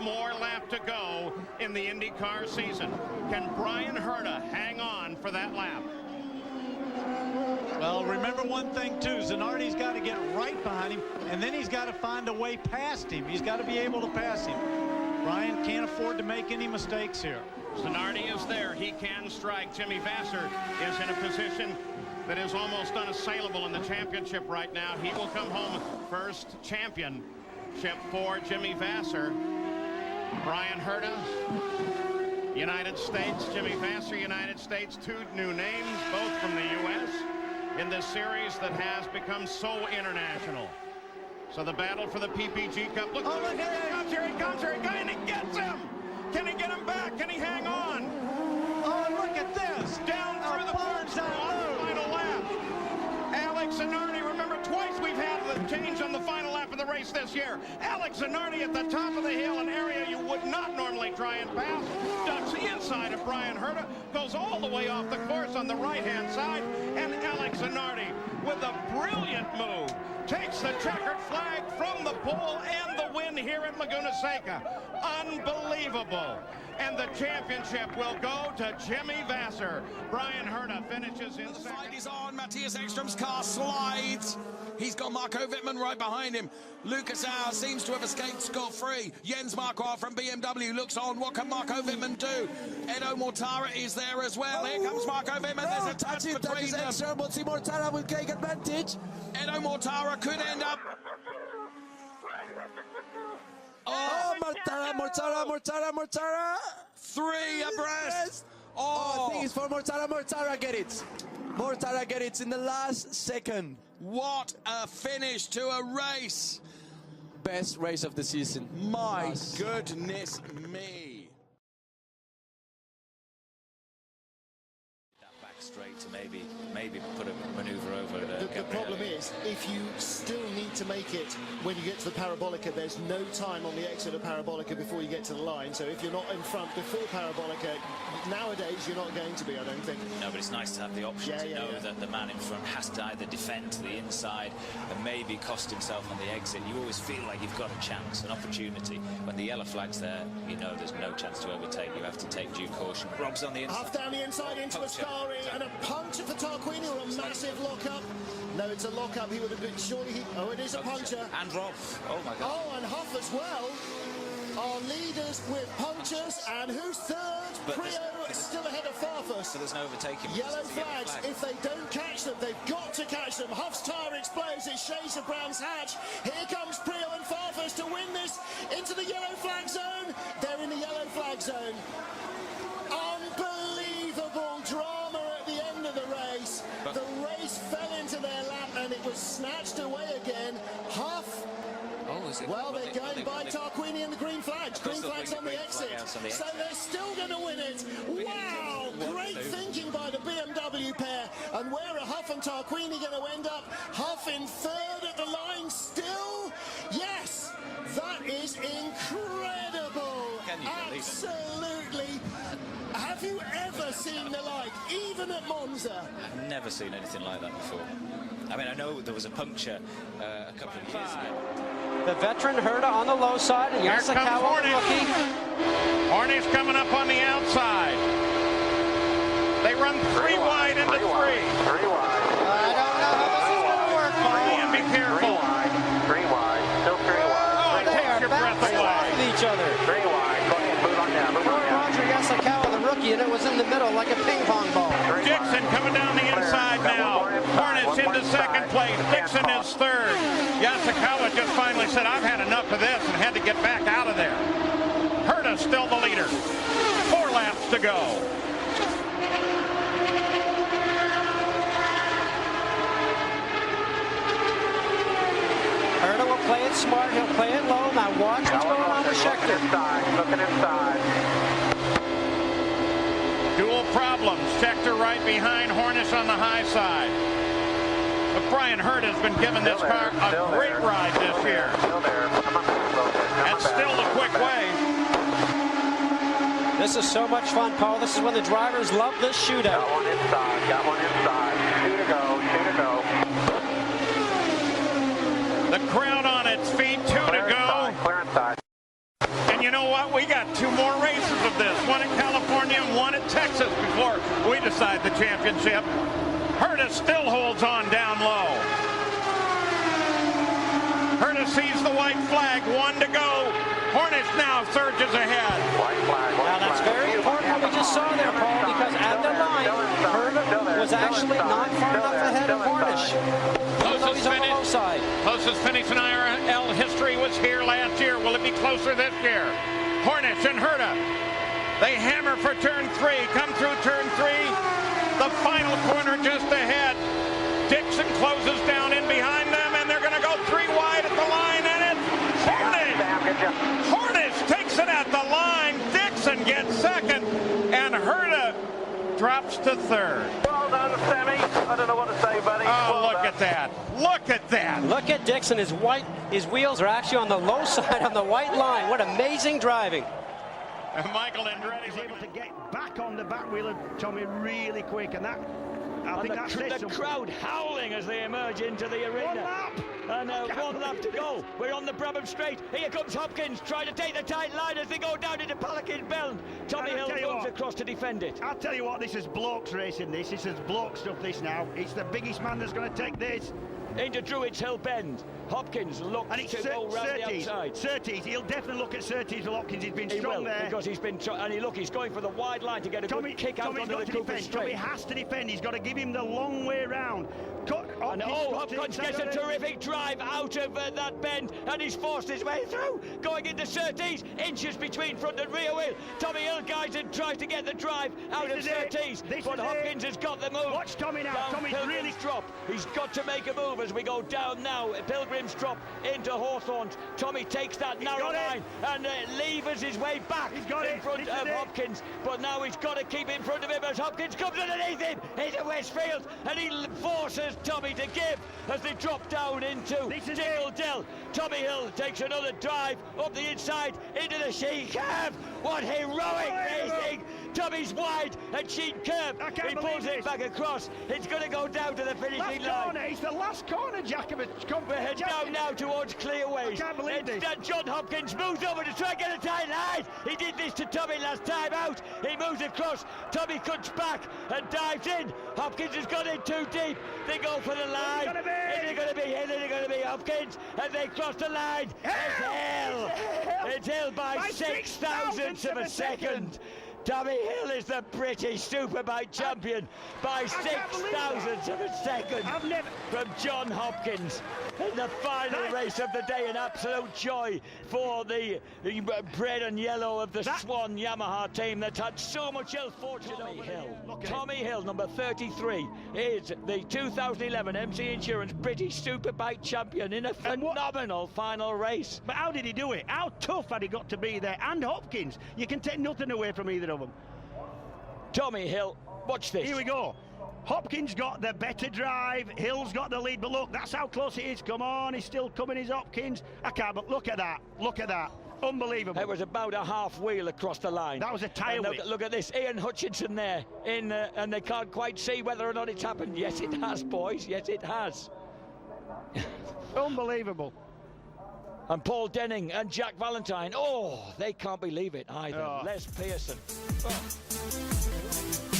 more lap to go in the IndyCar season. Can Brian Herta hang on for that lap? Well, remember one thing too, Zanardi's got to get right behind him, and then he's got to find a way past him. He's got to be able to pass him. Brian can't afford to make any mistakes here. Zanardi is there. He can strike. Jimmy Vasser is in a position that is almost unassailable in the championship right now. He will come home first championship for Jimmy Vasser. Brian Herta, United States. Jimmy Vasser, United States. Two new names, both from the U.S. in this series that has become so international. So the battle for the PPG Cup. Look, look, here he comes, here he comes, here he comes, and he gets him! Can he get him back? Can he hang on? Oh, look at this! Down through the boards on the final lap. Alex Zanardi, remember twice we've had the change on the final lap of the race this year. Alex Zanardi at the top of the hill, an area you would not normally try and pass. Ducks the inside of Brian Herta, goes all the way off the course on the right-hand side, and Alex Zanardi with a brilliant move takes the checkered flag from the pole and the win here at Laguna Seca. Unbelievable. And the championship will go to Jimmy Vasser. Brian Herta finishes in second. The fight is on. Matthias Ekstrom's car slides. He's got Marco Wittmann right behind him. Lucas Auer seems to have escaped scot-free. Jens Marquardt from BMW looks on. What can Marco Wittmann do? Edo Mortara is there as well. Here comes Marco Wittmann. There's a touch between them. Ekstrom, but Mortara will take advantage. Edo Mortara could end up... Oh, Mortara. Three abreast. Oh, I think it's for Mortara. Mortara get it. Mortara get it in the last second. What a finish to a race. Best race of the season. My goodness me. That back straight to maybe put a maneuver over the problem is, if you still need to make it when you get to the Parabolica, there's no time on the exit of Parabolica before you get to the line. So if you're not in front before Parabolica, nowadays you're not going to be, I don't think. No, but it's nice to have the option to know that the man in front has to either defend to the inside and maybe cost himself on the exit. You always feel like you've got a chance, an opportunity. When the yellow flag's there, you know there's no chance to overtake. You have to take due caution. Rob's on the inside. Half down the inside into Ascari, and a puncture for Tarquini, or a massive lock-up. No, it's a lock-up. He would have been, surely oh, it is a puncture. And Rob. Oh, my God. Oh, and Huff as well. Our leaders with punctures, and who's third? Prio still ahead of Farfus. So there's no overtaking. Yellow flags. If they don't catch them, they've got to catch them. Huff's tyre explodes. It's shades of Brown's hatch. Here comes Prio and Farfus to win this into the yellow flag zone. They're in the yellow flag zone. Unbelievable drama at the end of the race. The race fell into their lap and it was snatched away again. Huff. Oh, is it? Well, they're going by Tarquini and the green flags. Green flags on the exit. So they're still going to win it. Wow! Great thinking by the BMW pair. And where are Huff and Tarquini going to end up? Huff in third at the line still? Yes! That is incredible. Absolutely. Have you ever seen the like, even at Monza? I've never seen anything like that before. I mean, I know there was a puncture a couple of years ago. The veteran Herta on the low side, and Yasukawa, the rookie. Hornish coming up on the outside. They run three wide into three. I don't know how this is going to work, Paul. And be careful. Three wide, still three wide. Oh, it takes your breath away. With each other. Three wide, go ahead, move on down, move on down. Roger Yasukawa, the rookie, and it was in the middle like a ping pong ball. Dixon coming down the inside now. Hornets into second place. Dixon is third. Yasukawa just finally said, I've had enough of this, and had to get back out of there. Herta still the leader. 4 laps to go. Herta will play it smart. He'll play it low. Now watch what's going on with Scheckter. Looking inside. Dual problems. Scheckter right behind, Hornish on the high side. But Brian Herta has been given this car a great ride this year. And still the quick way. This is so much fun, Paul. This is when the drivers love this shootout. Got one inside, got one inside. Two to go, two to go. The crowd on its feet, 2 to go. Clear inside. And you know Texas before we decide the championship. Herta still holds on down low. Herta sees the white flag, 1 to go. Hornish now surges ahead. White flag, Now that's very important what we just saw there, Paul, because at the line, Herta was actually not far enough ahead of Hornish. Closest On the low side. Closest finish in IRL history was here last year. Will it be closer this year? Hornish and Herta. They hammer for turn 3. Come through turn 3. The final corner just ahead. Dixon closes down in behind them, and they're going to go 3 wide at the line, and it's Hornish. Hornish takes it at the line. Dixon gets second, and Herta drops to third. Well done, Sammy. I don't know what to say, buddy. Oh, look at that. Look at that. Look at Dixon. His wheels are actually on the low side on the white line. What amazing driving. Michael Andretti is able to get back on the back wheel of Tommy really quick, and that I think that's the crowd howling as they emerge into the arena. 1 lap. And 1 lap to go. We're on the Brabham Straight. Here comes Hopkins trying to take the tight line as they go down into Pelican Bend. Tommy Hill goes across to defend it. I'll tell you what, this is blokes racing this. This is bloke stuff this now. It's the biggest man that's going to take this. Into Druids Hill Bend. Hopkins looks to go round the outside. Surtees, he'll definitely look at Surtees. Well, Hopkins, he's been strong there. Because he's been, he's going for the wide line to get a good kick out onto the Cooper Straight. Tommy has to defend. He's got to give him the long way round. Hopkins gets a terrific drive out of that bend, and he's forced his way through, going into Surtees, inches between front and rear wheel. Tommy Hill guides and tries to get the drive out of Surtees, but Hopkins has got the move. Watch Tommy now. Tommy's really drop. He's got to make a move as we go down now. Pilgrim's drop into Hawthorns. Tommy takes that narrow line and levers his way back in front of Hopkins, but now he's got to keep in front of him as Hopkins comes underneath him into Westfield, and he forces Tommy to give as they drop down into Dingle Dell. Tommy Hill takes another drive up the inside into the Sheen Curve. What heroic racing! Tommy's wide and Sheen Curve. He pulls it back across. It's going to go down to the finishing line. It's the last corner, Jack. We're heading down now towards Clearways. I can't believe this. John Hopkins moves over to try and get a tight line. He did this to Tommy last time out. He moves across. Tommy cuts back and dives in. Hopkins has gone in too deep. They go for the line. Is it going to be him? Is it going to be Hopkins? And they cross the line. It's Hill. It's Hill by 6 thousandths of a second. Tommy Hill is the British Superbike champion by 6 thousandths of a second from John Hopkins in the final race of the day. An absolute joy for the red and yellow of the Swan Yamaha team that's had so much ill fortune. Tommy Hill, number 33, is the 2011 MC Insurance British Superbike champion in a phenomenal final race. But how did he do it? How tough had he got to be there? And Hopkins, you can take nothing away from either of them. Tommy Hill, watch this. Here we go. Hopkins got the better drive. Hill's got the lead, but look, that's how close it is. Come on, he's still coming, is Hopkins. I can't, but look at that. Look at that. Unbelievable. It was about a half wheel across the line. That was a tyre wheel. Look at this. Ian Hutchinson there, and they can't quite see whether or not it's happened. Yes, it has, boys. Yes, it has. Unbelievable. And Paul Denning and Jack Valentine. Oh, they can't believe it either. Les Pearson. Oh.